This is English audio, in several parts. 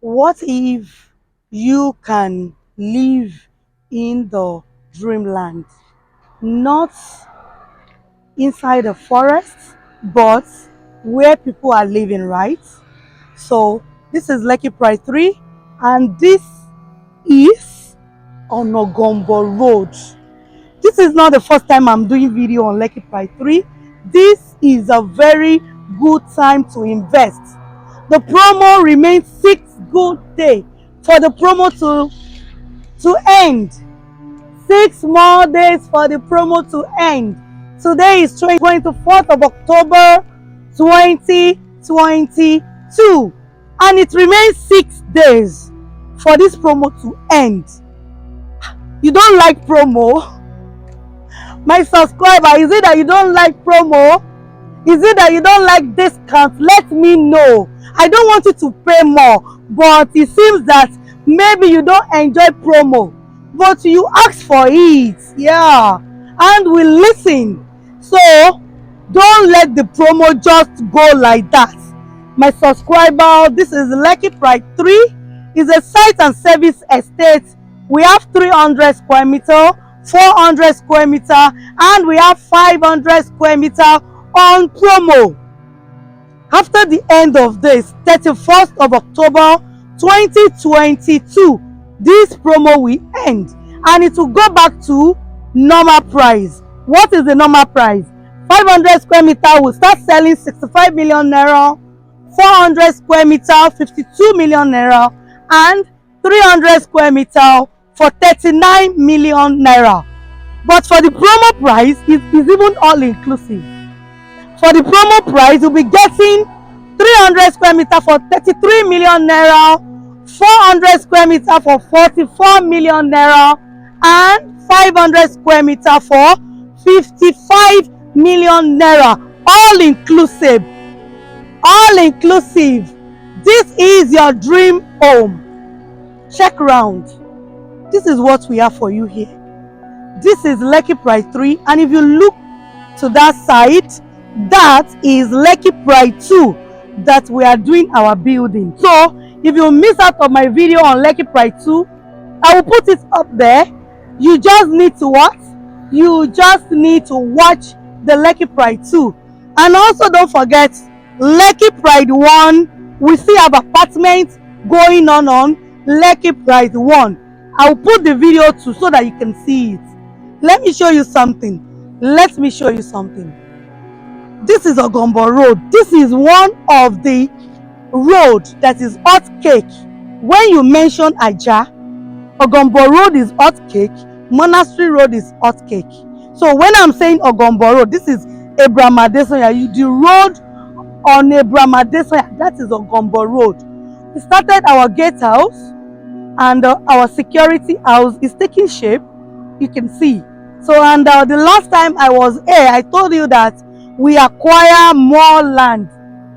What if you can live in the dreamland? Not inside the forest, but where people are living, right? So this is Lekki Pride 3, and this is on Ogombo Road. This is not the first time I'm doing video on Lekki Pride 3. This is a very good time to invest. The promo remains 6 good days for the promo to end. 6 more days for the promo to end. Today is 24th of October 2022, and it remains 6 days for this promo to end. You don't like promo? My subscriber, is it that you don't like promo? Is it that you don't like discounts? Let me know. I don't want you to pay more, but it seems that maybe you don't enjoy promo, but you ask for it. Yeah, and we listen. So don't let the promo just go like that. My subscriber, this is Lekki Pride 3. It's a site and service estate. We have 300 square meter, 400 square meter, and we have 500 square meter on promo. After the end of this, 31st of October 2022, this promo will end and it will go back to normal price. What is the normal price? 500 square meter will start selling 65 million naira, 400 square meter 52 million naira, and 300 square meter for 39 million naira. But for the promo price, it is even all inclusive. For the promo price, you'll be getting 300 square meter for 33 million naira, 400 square meter for 44 million naira, and 500 square meter for 55 million naira. All inclusive. All inclusive. This is your dream home. Check round. This is what we have for you here. This is Lekki Pride 3, and if you look to that side, that is Lekki Pride 2 that we are doing our building. So if you miss out on my video on Lekki Pride 2, I will put it up there. You just need to what? You just need to watch the Lekki Pride 2. And also don't forget Lekki Pride 1. We still have apartments going on Lekki Pride 1. I will put the video too so that you can see it. Let me show you something. Let me show you something. This is Ogombo Road. This is one of the road that is hot cake. When you mention Ajah, Ogombo Road is hot cake, Monastery Road is hot cake. So when I'm saying Ogombo Road, this is Adesanya. The road on Adesanya, that is Ogombo Road. We started our gatehouse and our security house is taking shape. You can see. So, and the last time I was here, I told you that we acquire more land.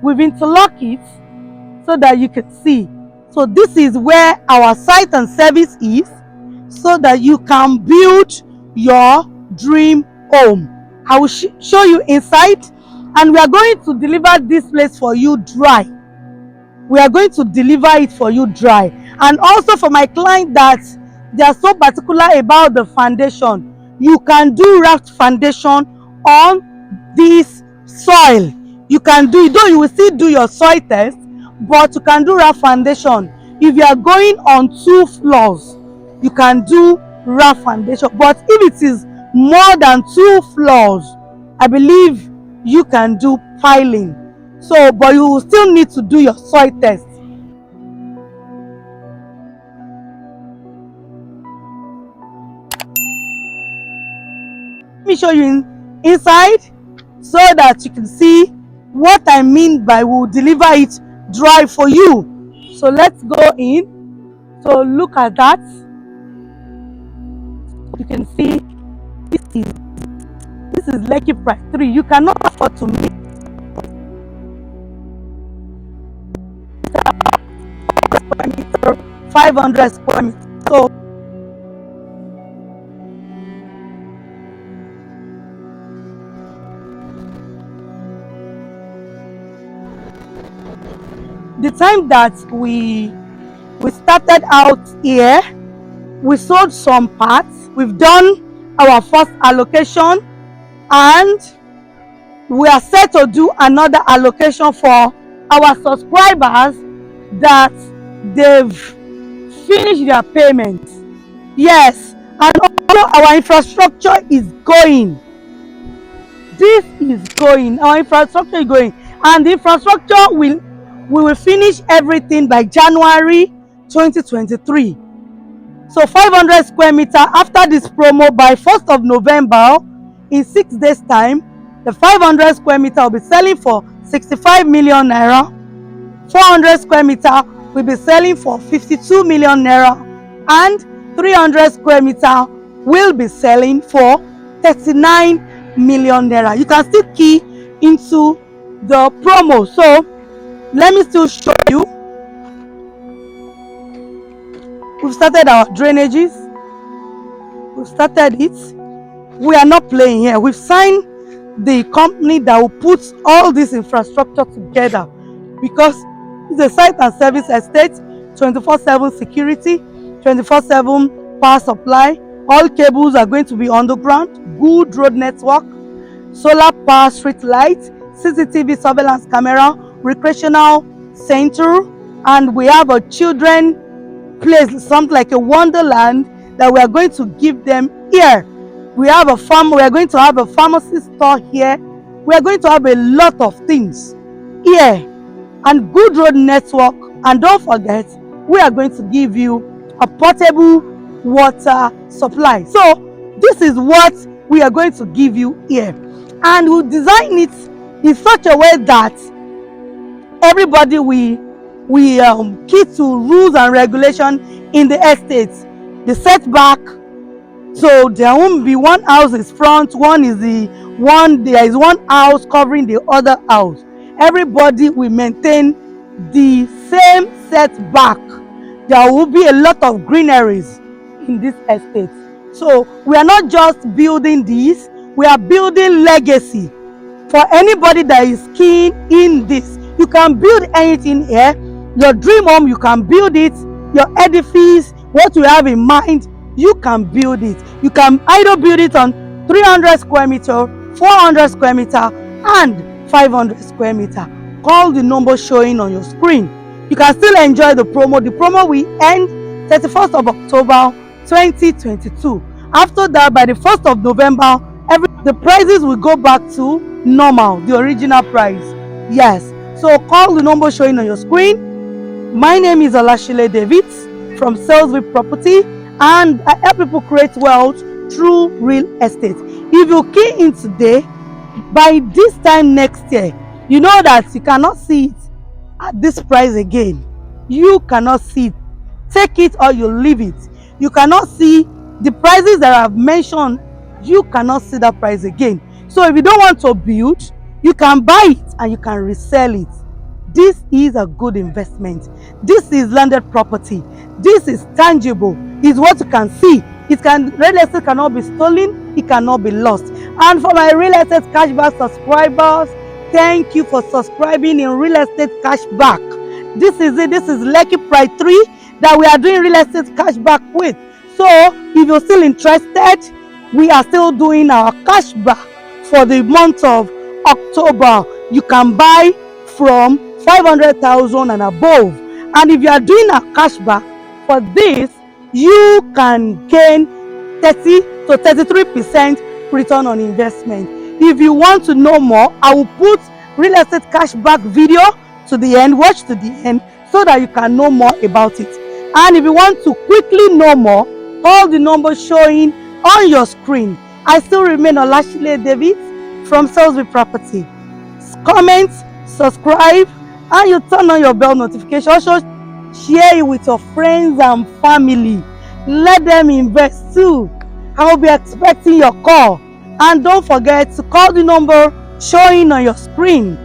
We've interlocked it so that you can see. So this is where our site and service is, so that you can build your dream home. I will show you inside, and we are going to deliver this place for you dry. We are going to deliver it for you dry. And also for my client that they are so particular about the foundation, you can do raft foundation on this soil. You can do it, though you will still do your soil test, but you can do raft foundation. If you are going on 2 floors, you can do raft foundation. But if it is more than 2 floors, I believe you can do piling. So, but you will still need to do your soil test. Let me show you inside so that you can see what I mean by we'll deliver it dry for you. So let's go in. So look at that. You can see this is Lekki Pride 3. You cannot afford to miss 500 square meters. So the time that we We started out here. We sold some parts. We've done our first allocation, and we are set to do another allocation for our subscribers that they've finished their payments. Yes, and also our infrastructure is going. This is going. Our infrastructure is going, and the infrastructure we will finish everything by January 2023. So 500 square meter after this promo by 1st of November, in 6 days time, the 500 square meter will be selling for 65 million naira. 400 square meter will be selling for 52 million naira, and 300 square meter will be selling for 39 million naira. You can still key into the promo. So let me still show you. We've started our drainages. We've started it. We are not playing here. We've signed the company that will put all this infrastructure together, because it's a site and service estate, 24/7 security, 24/7 power supply. All cables are going to be underground, good road network, solar power street lights, CCTV surveillance camera, recreational center, and we have a children place, something like a wonderland that we are going to give them here. We have a farm. We are going to have a pharmacy store here. We are going to have a lot of things here, and good road network. And don't forget, we are going to give you a portable water supply. So this is what we are going to give you here, and we'll design it in such a way that everybody we key to rules and regulation in the estates. The setback, so there won't be one house is front, one is the one, there is one house covering the other house. Everybody will maintain the same setback. There will be a lot of greeneries in this estate. So we are not just building this, we are building legacy for anybody that is keen in this. You can build anything here. Your dream home, you can build it. Your edifice, what you have in mind, you can build it. You can either build it on 300 square meter, 400 square meter, and 500 square meter. Call the number showing on your screen. You can still enjoy the promo. The promo will end 31st of October 2022. After that, by the 1st of November, the prices will go back to normal, the original price. Yes. So call the number showing on your screen. My name is Olashile David from Salesville Property, and I help people create wealth through real estate. If you key in today, by this time next year, you know that you cannot see it at this price again. You cannot see it. Take it or you leave it. You cannot see the prices that I've mentioned. You cannot see that price again. So if you don't want to build, you can buy it and you can resell it. This is a good investment. This is landed property. This is tangible. It's what you can see. Real estate cannot be stolen. It cannot be lost. And for my real estate cashback subscribers, thank you for subscribing in real estate cashback. This is it. This is Lekki Pride III that we are doing real estate cashback with. So if you're still interested, we are still doing our cashback for the month of October. You can buy from 500,000 and above, and if you are doing a cashback for this, you can gain 30 to 33% return on investment. If you want to know more, I will put real estate cashback video to the end. Watch to the end so that you can know more about it. And if you want to quickly know more, call the number showing on your screen. I still remain Olashile David from Salesville Property. Comment, subscribe, and you turn on your bell notification. Also share it with your friends and family. Let them invest too. I will be expecting your call. And don't forget to call the number showing on your screen.